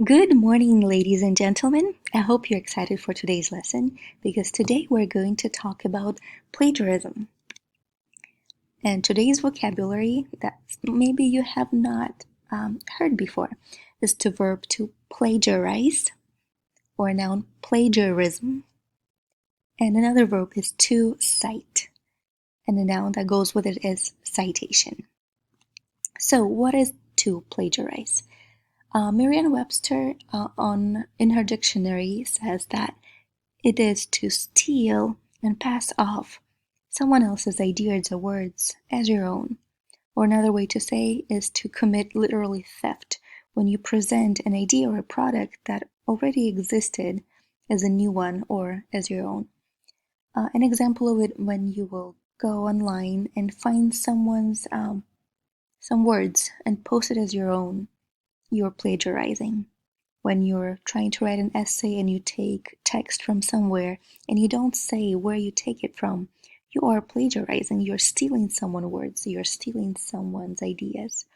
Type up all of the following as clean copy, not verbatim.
Good morning, ladies and gentlemen. I hope you're excited for today's lesson because today we're going to talk about plagiarism. And today's vocabulary that maybe you have not heard before is the verb to plagiarize, or noun plagiarism. And another verb is to cite, and the noun that goes with it is citation. So, what is to plagiarize? Merriam-Webster in her dictionary says that it is to steal and pass off someone else's ideas or words as your own. Or another way to say is to commit literally theft when you present an idea or a product that already existed as a new one or as your own. An example of it when you will go online and find someone's some words and post it as your own. You're plagiarizing. When you're trying to write an essay and you take text from somewhere and you don't say where you take it from, you are plagiarizing. You're stealing someone's words. You're stealing someone's ideas.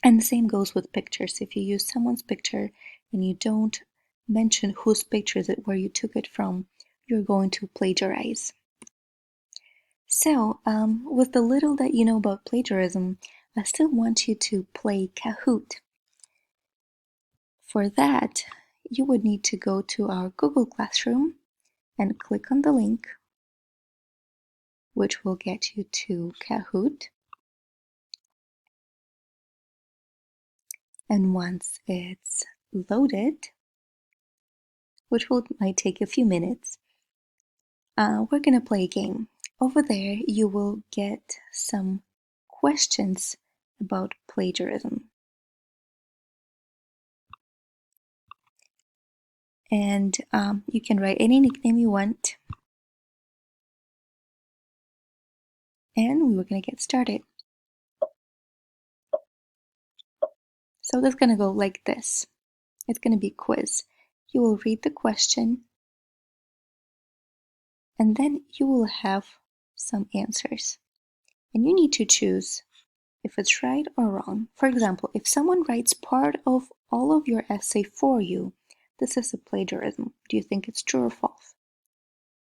And the same goes with pictures. If you use someone's picture and you don't mention whose picture is it, where you took it from, you're going to plagiarize. So, with the little that you know about plagiarism, I still want you to play Kahoot. For that, you would need to go to our Google Classroom and click on the link, which will get you to Kahoot. And once it's loaded, which might take a few minutes, we're going to play a game. Over there, you will get some questions about plagiarism. And you can write any nickname you want. And we're going to get started. So that's going to go like this. It's going to be a quiz. You will read the question, and then you will have some answers. And you need to choose if it's right or wrong. For example, if someone writes part of all of your essay for you, this is a plagiarism. Do you think it's true or false?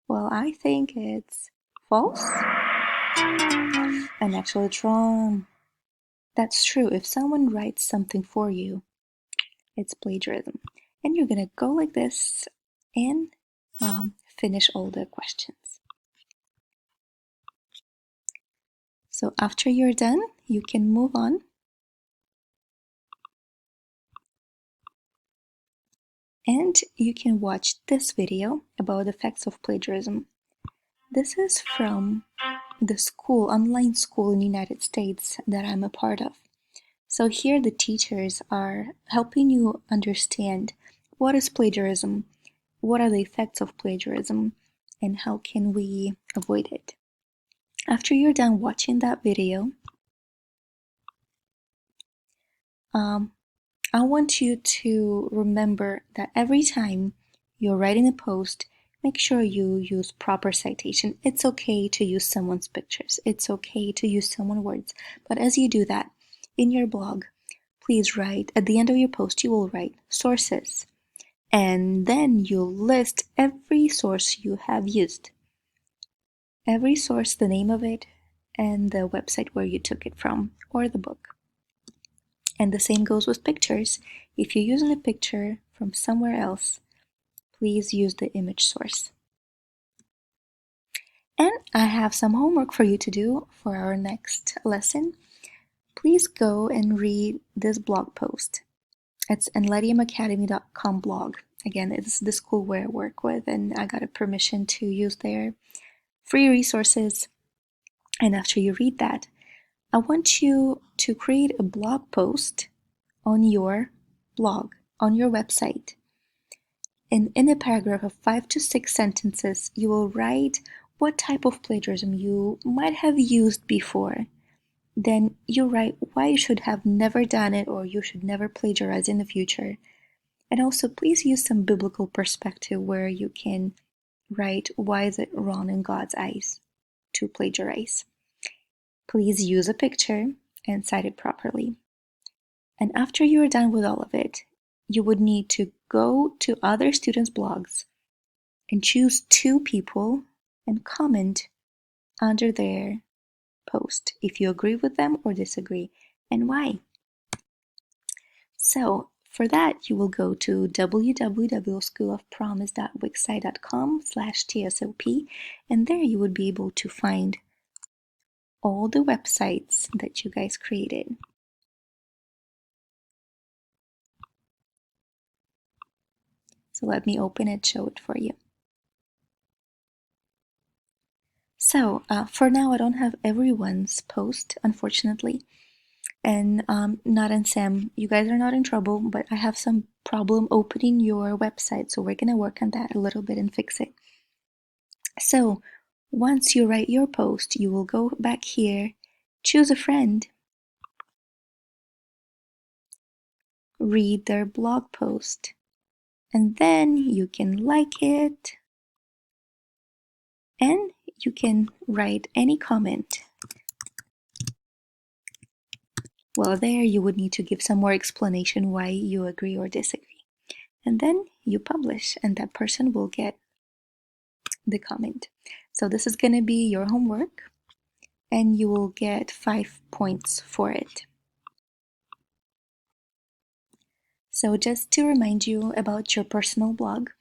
Well, I think it's false. And actually, it's wrong. That's true. If someone writes something for you, it's plagiarism. And you're going to go like this and finish all the questions. So after you're done, you can move on. And you can watch this video about the effects of plagiarism. This is from the online school in the United States that I'm a part of. So here the teachers are helping you understand what is plagiarism, what are the effects of plagiarism, and how can we avoid it. After you're done watching that video, I want you to remember that every time you're writing a post, make sure you use proper citation. It's okay to use someone's pictures. It's okay to use someone's words. But as you do that, in your blog, please write, at the end of your post, you will write sources. And then you'll list every source you have used. Every source, the name of it, and the website where you took it from, or the book. And the same goes with pictures. If you're using a picture from somewhere else, please use the image source. And I have some homework for you to do for our next lesson. Please go and read this blog post. It's enletiumacademy.com blog. Again, it's the school where I work with, and I got a permission to use their free resources. And after you read that, I want you to create a blog post on your blog, on your website. And in a paragraph of 5 to 6 sentences, you will write what type of plagiarism you might have used before. Then you write why you should have never done it or you should never plagiarize in the future. And also, please use some biblical perspective where you can write why is it wrong in God's eyes to plagiarize. Please use a picture and cite it properly. And after you are done with all of it, you would need to go to other students' blogs and choose 2 people and comment under their post if you agree with them or disagree, and why. So for that, you will go to www.schoolofpromise.wixsite.com/tsop, and there you would be able to find all the websites that you guys created. So let me open it, show it for you. So for now, I don't have everyone's post, unfortunately. And Not and Sam, you guys are not in trouble, but I have some problem opening your website, so we're gonna work on that a little bit and fix it. So once you write your post, you will go back here, choose a friend, read their blog post, and then you can like it, and you can write any comment. Well, there you would need to give some more explanation why you agree or disagree. And then you publish, and that person will get the comment. So this is going to be your homework, and you will get 5 points for it. So just to remind you about your personal blog,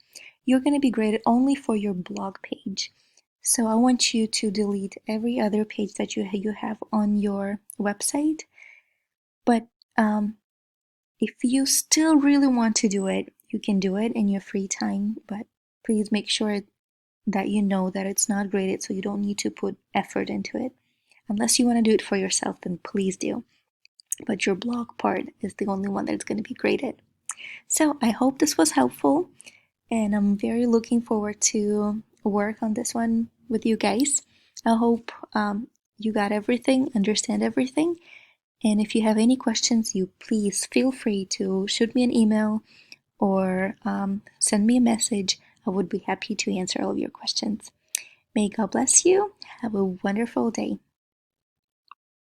you're going to be graded only for your blog page. So I want you to delete every other page that you have on your website. But if you still really want to do it, you can do it in your free time, but please make sure that you know that it's not graded, so you don't need to put effort into it. Unless you want to do it for yourself, then please do. But your blog part is the only one that's going to be graded. So I hope this was helpful, and I'm very looking forward to work on this one with you guys. I hope you got everything, understand everything, and if you have any questions, you please feel free to shoot me an email or send me a message. I would be happy to answer all of your questions. May God bless you. Have a wonderful day.